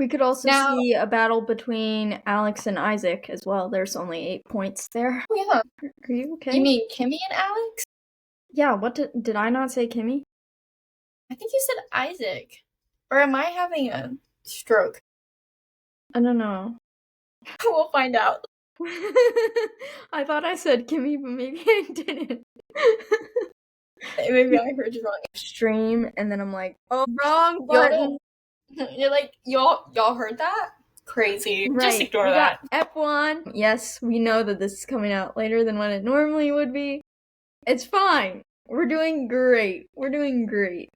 We could also see a battle between Alex and Isaac as well. There's only 8 points there. Oh, yeah. Are you okay? You mean Kimmy and Alex? Yeah, what did I not say Kimmy? I think you said Isaac. Or am I having a stroke? I don't know. We'll find out. I thought I said Kimmy, but maybe I didn't. Maybe I heard you wrong. Stream, and then I'm like, oh, wrong button. You're like, y'all heard that? Crazy. Right. Just ignore that. F1. Yes, we know that this is coming out later than when it normally would be. It's fine. We're doing great.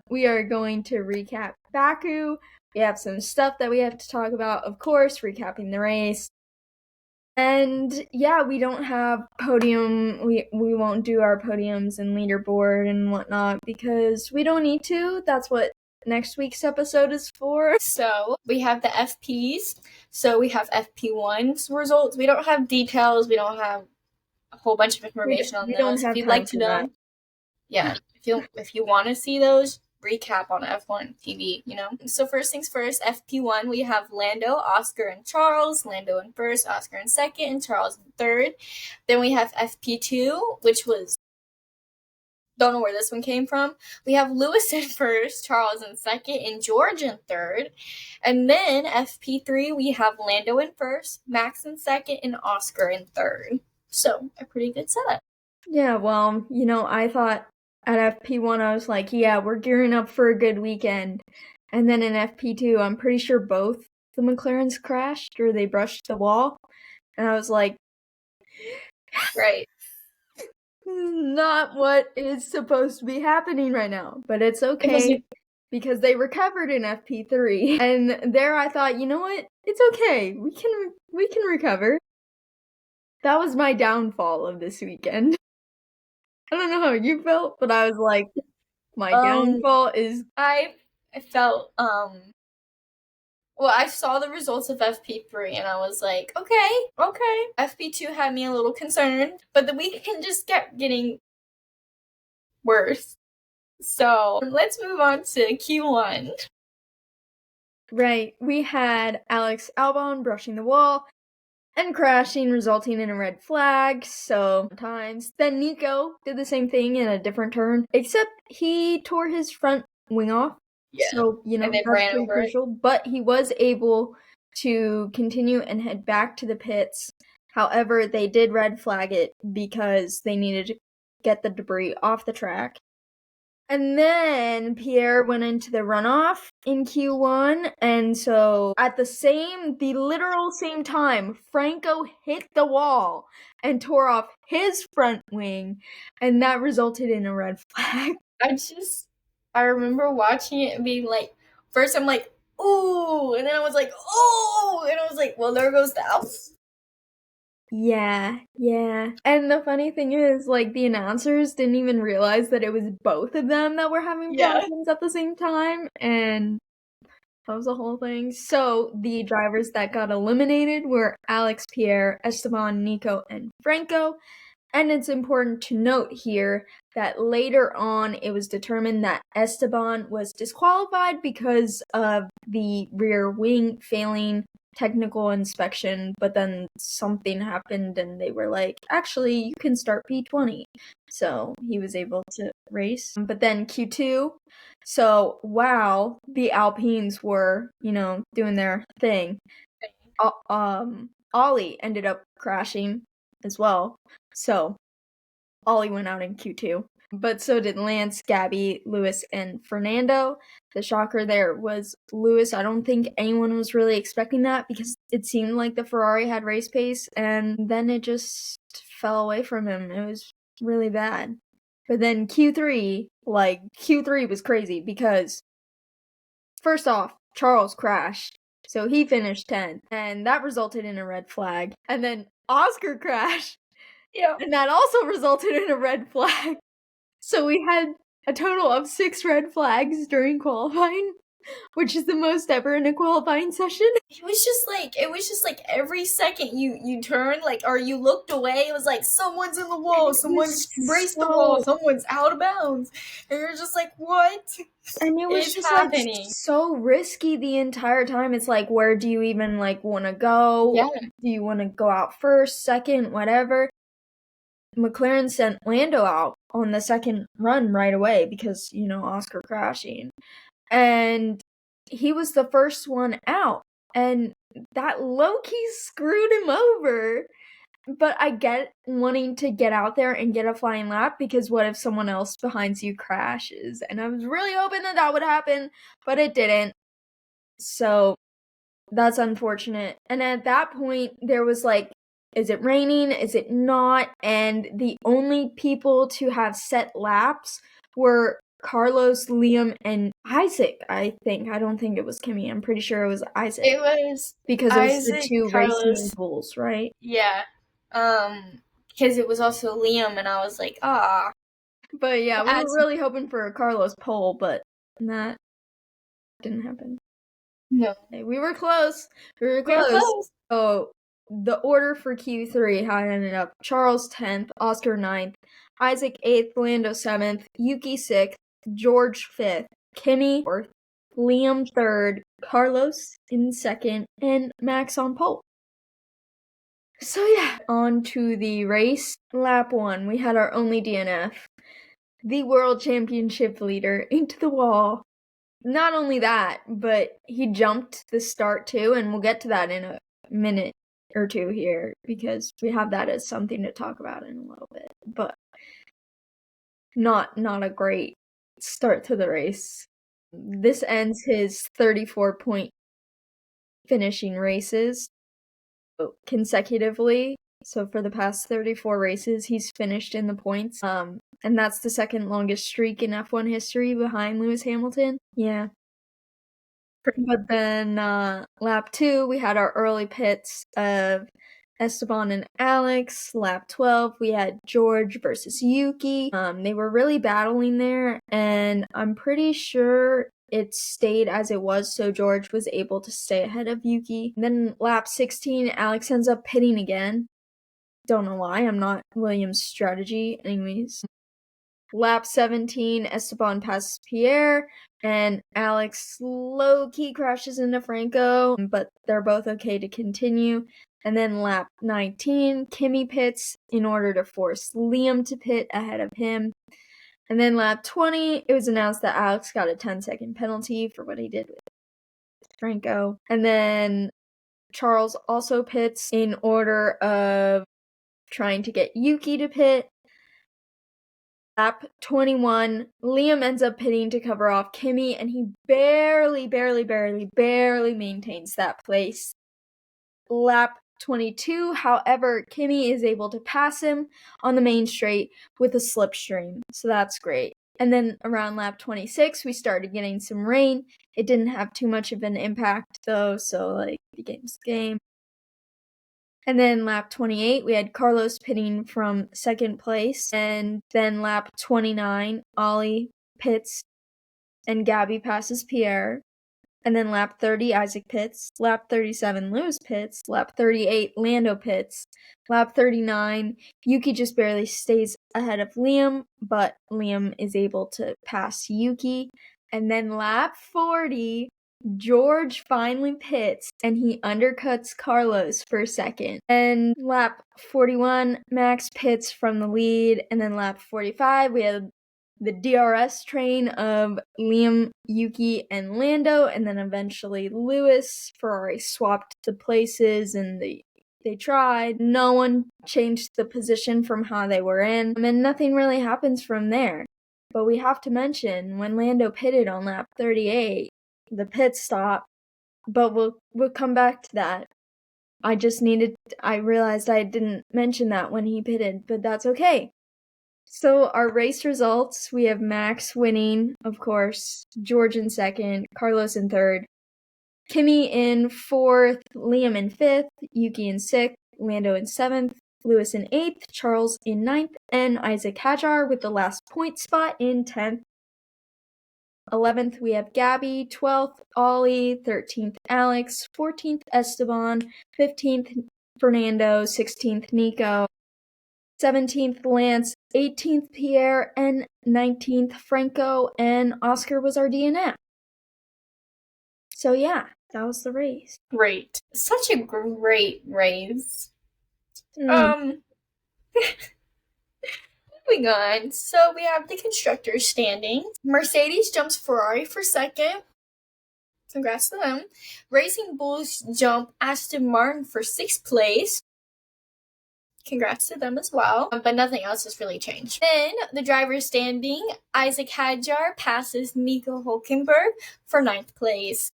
We are going to recap Baku. We have some stuff that we have to talk about, of course, recapping the race. And yeah, we don't have podium. We won't do our podiums and leaderboard and whatnot because we don't need to. That's what next week's episode is for. So we have the FPs. So we have FP1's results. We don't have details. We don't have a whole bunch of information on those. If you'd like to know, if you want to see those, recap on F1 TV, So first things first, FP1, we have Lando, Oscar, and Charles. Lando in first, Oscar in second, and Charles in third. Then we have FP2, which was, don't know where this one came from. We have Lewis in first, Charles in second, and George in third. And then FP3, we have Lando in first, Max in second, and Oscar in third. So, a pretty good setup. Yeah, well, I thought at FP1, I was like, yeah, we're gearing up for a good weekend. And then in FP2, I'm pretty sure both the McLarens crashed or they brushed the wall. And I was like, right. Not what is supposed to be happening right now. But it's okay because they recovered in FP3. And there I thought, you know what? It's okay. We can recover. That was my downfall of this weekend. I don't know how you felt, but I was like, my downfall is... I felt, well, I saw the results of FP3 and I was like, okay. FP2 had me a little concerned, but the weekend just kept getting worse. So, let's move on to Q1. Right, we had Alex Albon brushing the wall and crashing, resulting in a red flag, so times. Then Nico did the same thing in a different turn, except he tore his front wing off. Yeah. So, that's pretty crucial. But he was able to continue and head back to the pits. However, they did red flag it because they needed to get the debris off the track. And then Pierre went into the runoff in Q1, and so at the literal same time, Franco hit the wall and tore off his front wing, and that resulted in a red flag. I remember watching it and being like, first I'm like, ooh, and then I was like, oh, and I was like, well, there goes the house. Yeah. And the funny thing is, the announcers didn't even realize that it was both of them that were having problems at the same time, and that was the whole thing. So, the drivers that got eliminated were Alex, Pierre, Esteban, Nico, and Franco. And it's important to note here that later on it was determined that Esteban was disqualified because of the rear wing failing technical inspection, but then something happened and they were like, actually, you can start P20. So he was able to race. But then Q2, so wow, the Alpines were, doing their thing. Ollie ended up crashing as well. So Ollie went out in Q2. But so did Lance, Gabby, Lewis, and Fernando. The shocker there was Lewis. I don't think anyone was really expecting that because it seemed like the Ferrari had race pace, and then it just fell away from him. It was really bad. But then Q3 was crazy because, first off, Charles crashed. So he finished 10th, and that resulted in a red flag. And then Oscar crashed. Yeah. And that also resulted in a red flag. So we had a total of 6 red flags during qualifying. which is the most ever in a qualifying session. It was just like every second you turn, like, or you looked away, it was like someone's in the wall, someone's braced the wall, someone's out of bounds, and you're just like, what? And it was just happening? Like so risky the entire time. It's like, where do you even like want to go? Yeah. Do you want to go out first, second, whatever? McLaren sent Lando out on the second run right away because, Oscar crashing. And he was the first one out. And that low-key screwed him over. But I get wanting to get out there and get a flying lap because what if someone else behind you crashes? And I was really hoping that would happen, but it didn't. So that's unfortunate. And at that point, there was like, is it raining? Is it not? And the only people to have set laps were Carlos, Liam, and Isaac, I think. I don't think it was Kimi. I'm pretty sure it was Isaac. It was because it was the two racing bulls, right? Yeah. Because it was also Liam, and I was like, ah. But yeah, we were really hoping for a Carlos pole, but that didn't happen. No. We were close. So the order for Q3, how it ended up: Charles 10th, Oscar 9th, Isaac 8th, Lando 7th, Yuki 6th, George 5th, Kimi 4th, Liam 3rd, Carlos in 2nd, and Max on pole. So yeah, on to the race. Lap 1, we had our only DNF. The world championship leader into the wall. Not only that, but he jumped the start too, and we'll get to that in a minute or two here, because we have that as something to talk about in a little bit. But not a great start to the race. This ends his 34-point finishing races consecutively. So for the past 34 races, he's finished in the points. And that's the second longest streak in F1 history behind Lewis Hamilton. Yeah. But then lap 2, we had our early pits of Esteban and Alex. Lap 12, we had George versus Yuki. They were really battling there, and I'm pretty sure it stayed as it was, so George was able to stay ahead of Yuki. And then lap 16, Alex ends up pitting again. Don't know why, I'm not Williams' strategy. Anyways. Lap 17, Esteban passes Pierre, and Alex low-key crashes into Franco, but they're both okay to continue. And then lap 19, Kimi pits in order to force Liam to pit ahead of him. And then lap 20, it was announced that Alex got a 10-second penalty for what he did with Franco. And then Charles also pits in order of trying to get Yuki to pit. Lap 21, Liam ends up pitting to cover off Kimi, and he barely maintains that place. Lap 22, however, Kimi is able to pass him on the main straight with a slipstream, so that's great. And then around lap 26, we started getting some rain. It didn't have too much of an impact, though, so, the game's the game. And then lap 28, we had Carlos pitting from second place. And then lap 29, Ollie pits and Gabby passes Pierre. And then lap 30, Isaac pits. Lap 37, Lewis pits. Lap 38, Lando pits. Lap 39, Yuki just barely stays ahead of Liam, but Liam is able to pass Yuki. And then lap 40, George finally pits, and he undercuts Carlos for second. And lap 41, Max pits from the lead. And then lap 45, we had the DRS train of Liam, Yuki, and Lando. And then eventually Lewis. Ferrari swapped the places, and they tried. No one changed the position from how they were in. And nothing really happens from there. But we have to mention, when Lando pitted on lap 38, the pit stop, but we'll come back to that. I realized I didn't mention that when he pitted, but that's okay. So our race results, we have Max winning, of course, George in second, Carlos in third, Kimi in fourth, Liam in fifth, Yuki in sixth, Lando in seventh, Lewis in eighth, Charles in ninth, and Isaac Hadjar with the last point spot in 10th. 11th, we have Gabby. 12th, Ollie. 13th, Alex. 14th, Esteban. 15th, Fernando. 16th, Nico. 17th, Lance. 18th, Pierre. And 19th, Franco. And Oscar was our DNF. So yeah, that was the race. Great. Such a great race. Moving on. So we have the constructors standing. Mercedes jumps Ferrari for second. Congrats to them. Racing Bulls jump Aston Martin for 6th place. Congrats to them as well. But nothing else has really changed. Then the drivers standing. Isaac Hadjar passes Nico Hulkenberg for 9th place.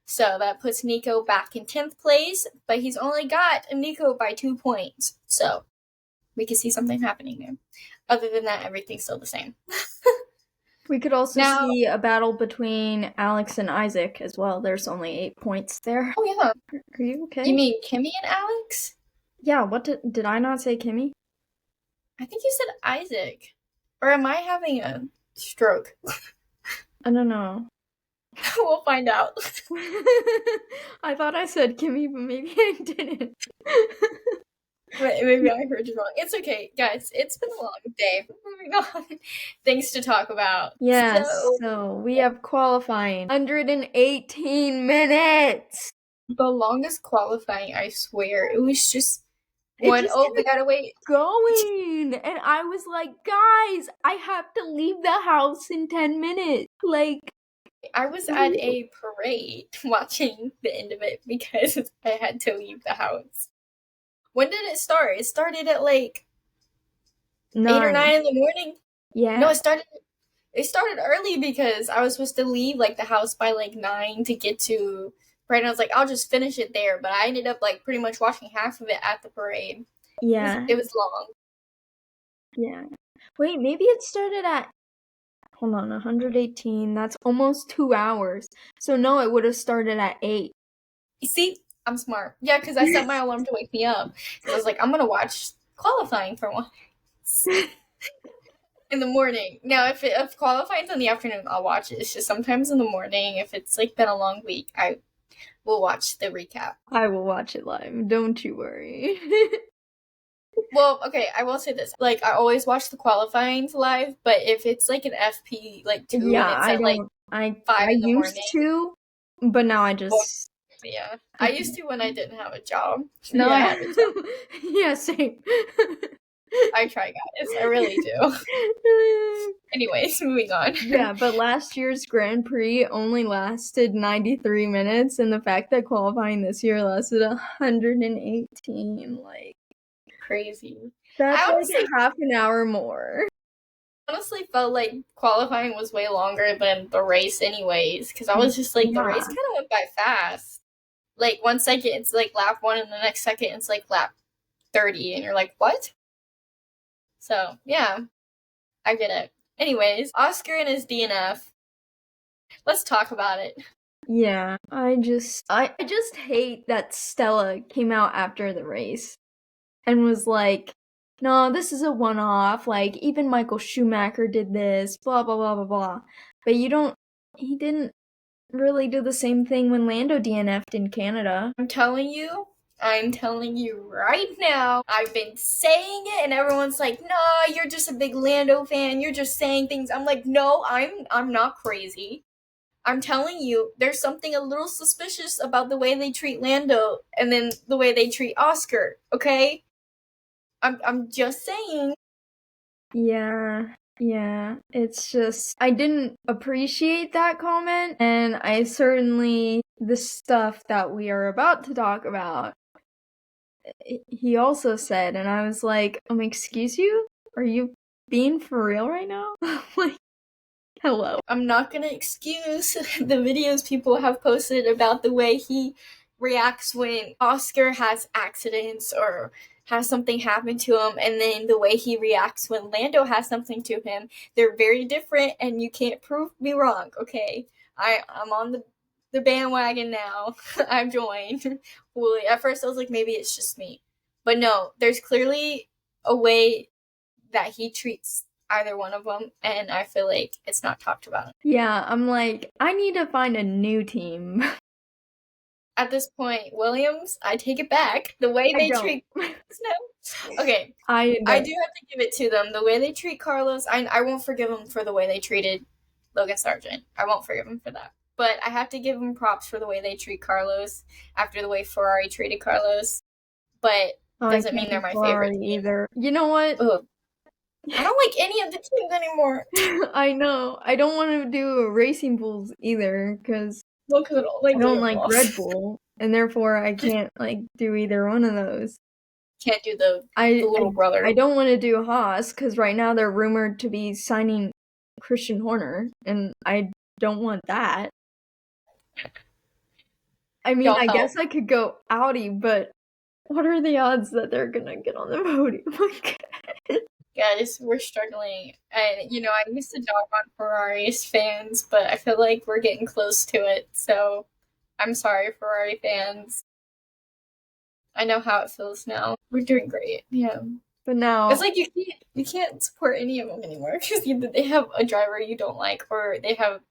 So that puts Nico back in 10th place, but he's only got Nico by 2 points. So we can see something happening there. Other than that, everything's still the same. We could also see a battle between Alex and Isaac as well. There's only 8 points there. Oh, yeah. Are you okay? You mean Kimmy and Alex? Yeah, what did I not say Kimmy? I think you said Isaac. Or am I having a stroke? I don't know. We'll find out. I thought I said Kimmy, but maybe I didn't. Maybe I heard you wrong. It's okay, guys. It's been a long day. Moving on. Things to talk about. Yes, so we have qualifying. 118 minutes. The longest qualifying, I swear. It was just one. Oh, we gotta wait. Going. And I was like, guys, I have to leave the house in 10 minutes. Like, I was at a parade watching the end of it because I had to leave the house. When did it start? It started at like 8 or 9 in the morning. Yeah. No, it started early because I was supposed to leave like the house by like 9 to get to parade. I was like, I'll just finish it there, but I ended up like pretty much watching half of it at the parade. Yeah. It was long. Yeah. Wait, maybe it started at, hold on, 118. That's almost 2 hours. So no, it would have started at 8. You see, I'm smart. Yeah, because I set my alarm to wake me up. I was like, I'm going to watch qualifying for once. In the morning. Now, if qualifying's in the afternoon, I'll watch it. It's just sometimes in the morning. If it's like been a long week, I will watch the recap. I will watch it live. Don't you worry. Well, okay, I will say this. Like, I always watch the qualifyings live, but if it's like an FP, like 2, yeah, and it's at, like 5 in the morning. I used to, but now I just... Yeah, I used to when I didn't have a job. Now I have a job. Yeah, same. I try, guys. I really do. Anyways, moving on. Yeah, but last year's Grand Prix only lasted 93 minutes, and the fact that qualifying this year lasted 118, like... Crazy. That's like half an hour more. I honestly felt like qualifying was way longer than the race anyways, because I was just like, the race kind of went by fast. Like, 1 second, it's like lap 1, and the next second, it's like lap 30, and you're like, what? So, yeah, I get it. Anyways, Oscar and his DNF. Let's talk about it. Yeah, I just hate that Stella came out after the race and was like, no, this is a one-off, like, even Michael Schumacher did this, blah, blah, blah, blah, blah. But he didn't really do the same thing when Lando DNF'd in Canada. I'm telling you right now, I've been saying it, and everyone's like, nah, you're just a big Lando fan, you're just saying things. I'm like, no, I'm not crazy. I'm telling you, there's something a little suspicious about the way they treat Lando, and then the way they treat Oscar, okay? I'm just saying. Yeah, it's just, I didn't appreciate that comment, and I certainly, the stuff that we are about to talk about, he also said, and I was like, excuse you? Are you being for real right now? Like, hello. I'm not gonna excuse the videos people have posted about the way he reacts when Oscar has accidents or has something happen to him, and then the way he reacts when Lando has something to him. They're very different, and you can't prove me wrong, okay? I'm on the bandwagon now. I've joined. Well, at first I was like, maybe it's just me. But no, there's clearly a way that he treats either one of them, and I feel like it's not talked about. Yeah, I'm like, I need to find a new team. At this point, Williams, I take it back. The way they treat okay, I do have to give it to them. The way they treat Carlos, I won't forgive them for the way they treated Logan Sargent. I won't forgive them for that. But I have to give them props for the way they treat Carlos after the way Ferrari treated Carlos. But doesn't mean they're my favorite either. You know what? Ugh. I don't like any of the teams anymore. I know. I don't want to do Racing Bulls either because I don't like Red Bull, and therefore I can't like do either one of those. Can't do the little brother. I don't want to do Haas because right now they're rumored to be signing Christian Horner, and I don't want that. I mean, I guess I could go Audi, but what are the odds that they're gonna get on the podium? Guys, we're struggling. And, you know, I used to dog on Ferrari's fans, but I feel like we're getting close to it. So I'm sorry, Ferrari fans. I know how it feels now. We're doing great. Yeah. But now it's like you can't support any of them anymore because either they have a driver you don't like or they have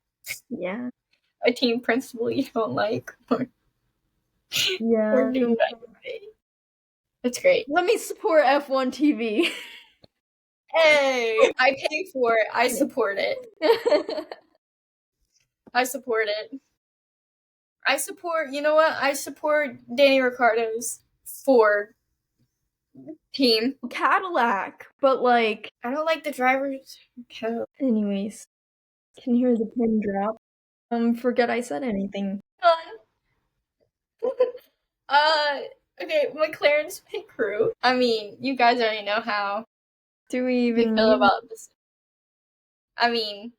a team principal you don't like. We're doing great. That's great. Let me support F1 TV. Hey, I pay for it. I support it. I support it. You know what? I support Danny Ricciardo's Ford team. Cadillac, but like... I don't like the drivers. Anyways, can hear the pin drop. Forget I said anything. Okay, McLaren's pit crew. I mean, you guys already know how. Do we even feel about this? I mean,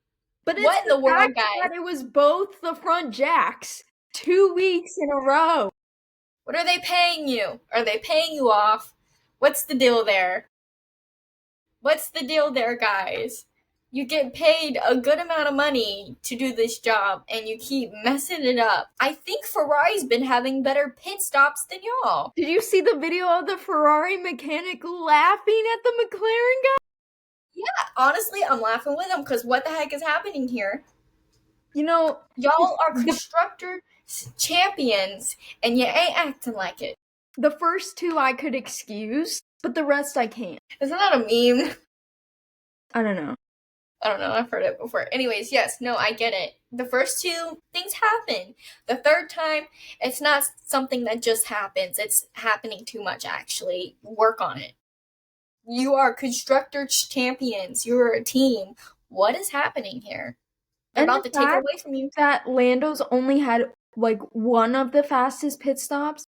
but it's what in the world, guys? That it was both the front jacks 2 weeks in a row. What are they paying you? Are they paying you off? What's the deal there? What's the deal there, guys? You get paid a good amount of money to do this job, and you keep messing it up. I think Ferrari's been having better pit stops than y'all. Did you see the video of the Ferrari mechanic laughing at the McLaren guy? Yeah, honestly, I'm laughing with him because what the heck is happening here? You know, y'all are constructor champions, and you ain't acting like it. The first two I could excuse, but the rest I can't. Isn't that a meme? I don't know. I've heard it before. Anyways, yes, no, I get it. The first two things happen. The third time, it's not something that just happens. It's happening too much, actually. Work on it. You are constructor champions. You're a team. What is happening here? They're about to take it away from you. That Lando's only had like one of the fastest pit stops.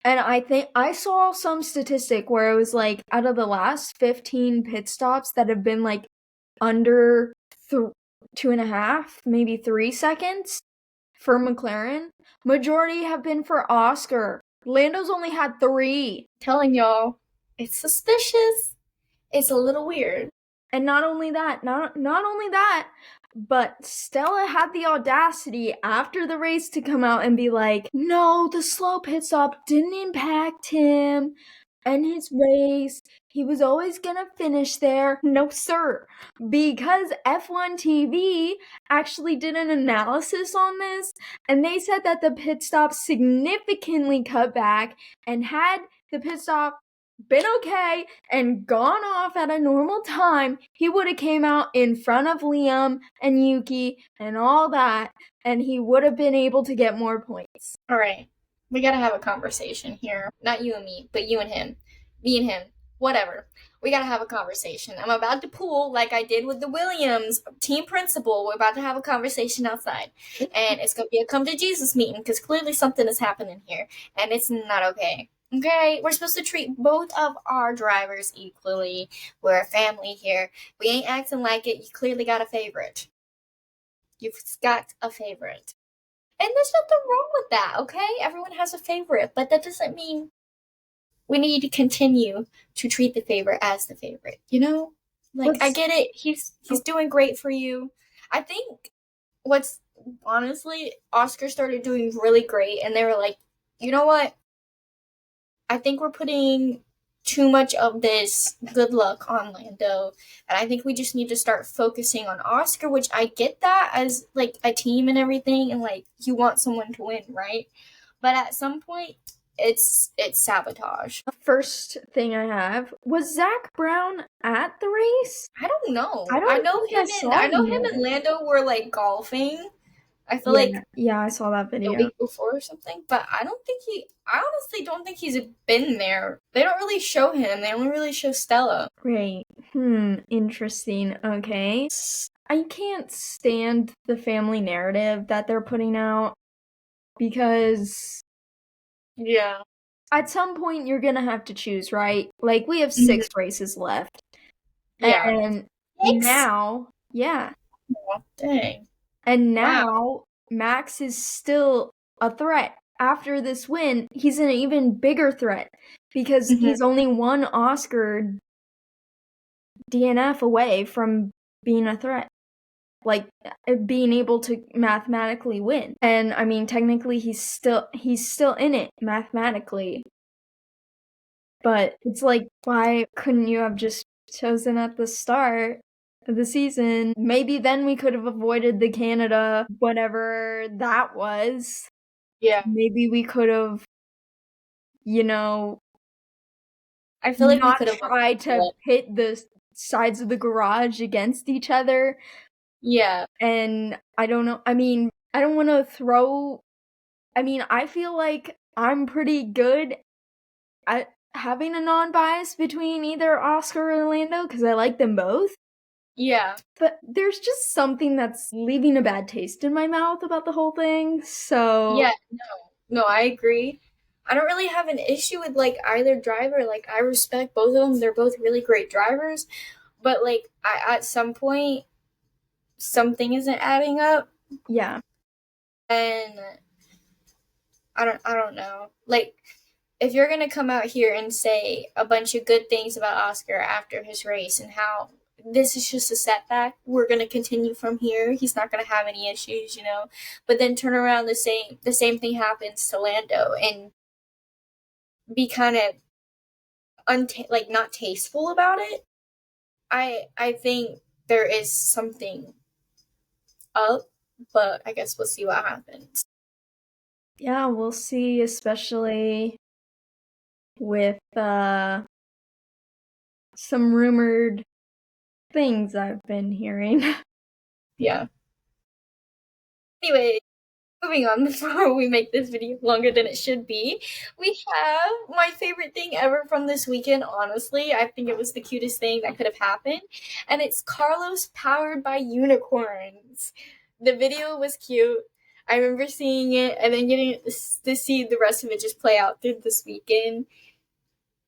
And I think I saw some statistic where it was like out of the last 15 pit stops that have been like under 2.5, maybe 3 seconds for McLaren, majority have been for Oscar. Lando's only had 3. Telling y'all, it's suspicious. It's a little weird. And not only that, but Stella had the audacity after the race to come out and be like, no, the slow pit stop didn't impact him and his race. He was always gonna finish there. No, sir. Because F1 TV actually did an analysis on this, and they said that the pit stop significantly cut back, and had the pit stop been okay and gone off at a normal time, he would have came out in front of Liam and Yuki and all that, and he would have been able to get more points. All right. We gotta have a conversation here. Not you and me, but you and him. Me and him. Whatever. We gotta have a conversation. I'm about to pull, like I did with the Williams team principal. We're about to have a conversation outside. And it's gonna be a come to Jesus meeting, because clearly something is happening here. And it's not okay. Okay? We're supposed to treat both of our drivers equally. We're a family here. We ain't acting like it. You clearly got a favorite. You've got a favorite. And there's nothing wrong with that, okay? Everyone has a favorite, but that doesn't mean we need to continue to treat the favorite as the favorite, you know? Like, I get it. He's doing great for you. I think honestly, Oscar started doing really great, and they were like, you know what? I think we're putting too much of this good luck on Lando, and I think we just need to start focusing on Oscar, which I get that as like a team and everything, and like you want someone to win, right? But at some point, it's sabotage. The first thing I have was Zach Brown at the race. I don't know. I know him and Lando were like golfing. I feel yeah, I saw that video a week before or something, but I honestly don't think he's been there. They don't really show him. They only really show Stella. Right. Interesting. Okay. I can't stand the family narrative that they're putting out because yeah, at some point you're gonna have to choose, right? Like we have 6 races left. Yeah. And now, yeah. Oh, dang. And now Max is still a threat. After this win, he's an even bigger threat because he's only one Oscar DNF away from being a threat. Like being able to mathematically win. And I mean technically he's still in it mathematically. But it's like, why couldn't you have just chosen at the start of the season? Maybe then we could have avoided the Canada, whatever that was. Yeah. Maybe we could have, I feel like not we could have tried to pit the sides of the garage against each other. Yeah. And I don't know. I mean, I don't want to throw. I mean, I feel like I'm pretty good at having a non-bias between either Oscar or Lando because I like them both. Yeah. But there's just something that's leaving a bad taste in my mouth about the whole thing. So yeah, no, I agree. I don't really have an issue with like either driver. Like I respect both of them. They're both really great drivers. But like at some point something isn't adding up. Yeah. And I don't know. Like if you're going to come out here and say a bunch of good things about Oscar after his race and how this is just a setback, we're going to continue from here, he's not going to have any issues, but then turn around the same thing happens to Lando and be kind of like not tasteful about it. I think there is something up, but I guess we'll see what happens. Yeah, we'll see, especially with some rumored things I've been hearing. Yeah. Anyway, moving on before we make this video longer than it should be, we have my favorite thing ever from this weekend, honestly. I think it was the cutest thing that could have happened. And it's Carlos powered by unicorns. The video was cute. I remember seeing it and then getting to see the rest of it just play out through this weekend.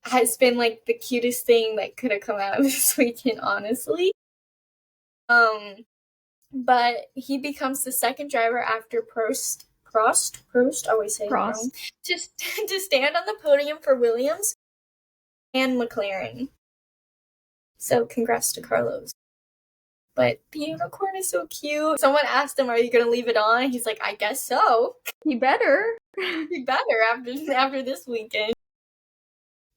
Has been like the cutest thing that could have come out of this weekend, honestly. But he becomes the second driver after Prost, I always say it wrong, to stand on the podium for Williams and McLaren. So congrats to Carlos. But the unicorn is so cute. Someone asked him, are you going to leave it on? He's like, I guess so. He better. He better after this weekend.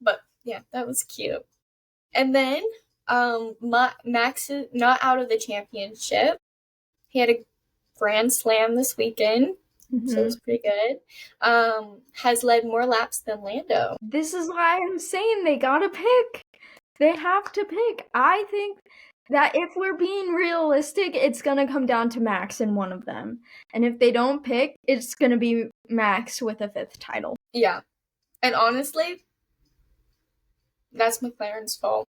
But yeah, that was cute. And then Max is not out of the championship. He had a grand slam this weekend, so it was pretty good. Has led more laps than Lando. This is why I'm saying they gotta pick. They have to pick. I think that if we're being realistic, it's gonna come down to Max in one of them. And if they don't pick, it's gonna be Max with a 5th title. Yeah. And honestly, that's McLaren's fault.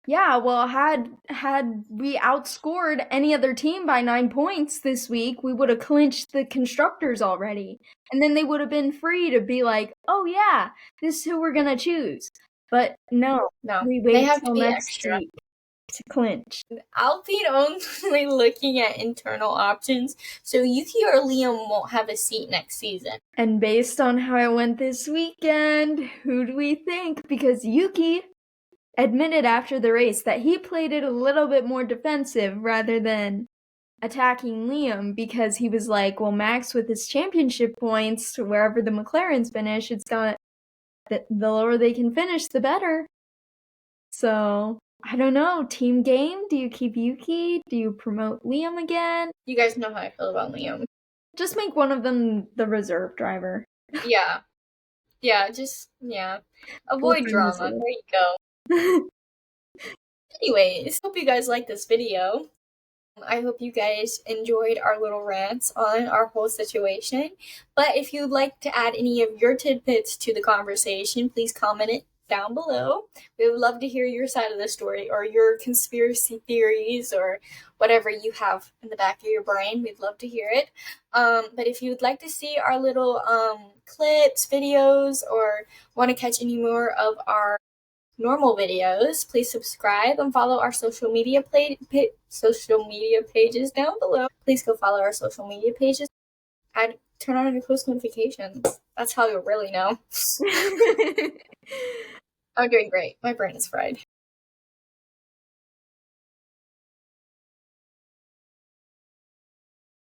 Yeah, well, had we outscored any other team by 9 points this week, we would have clinched the constructors already. And then they would have been free to be like, oh yeah, this is who we're gonna choose. But no, we wait till next week to clinch. Alpine only looking at internal options, so Yuki or Liam won't have a seat next season. And based on how it went this weekend, who do we think? Because Yuki admitted after the race that he played it a little bit more defensive rather than attacking Liam because he was like, well, Max with his championship points, wherever the McLarens finish, it's the lower they can finish, the better. So, I don't know. Team game? Do you keep Yuki? Do you promote Liam again? You guys know how I feel about Liam. Just make one of them the reserve driver. Yeah. Yeah, just, yeah. Avoid drama. There you go. Anyways, hope you guys liked this video. I hope you guys enjoyed our little rants on our whole situation. But if you'd like to add any of your tidbits to the conversation, please comment it down below. We would love to hear your side of the story or your conspiracy theories or whatever you have in the back of your brain. We'd love to hear it. But if you'd like to see our little clips, videos, or want to catch any more of our normal videos, please subscribe and follow our social media pages down below. Please go follow our social media pages and turn on your post notifications. That's how you'll really know. I'm doing great. My brain is fried.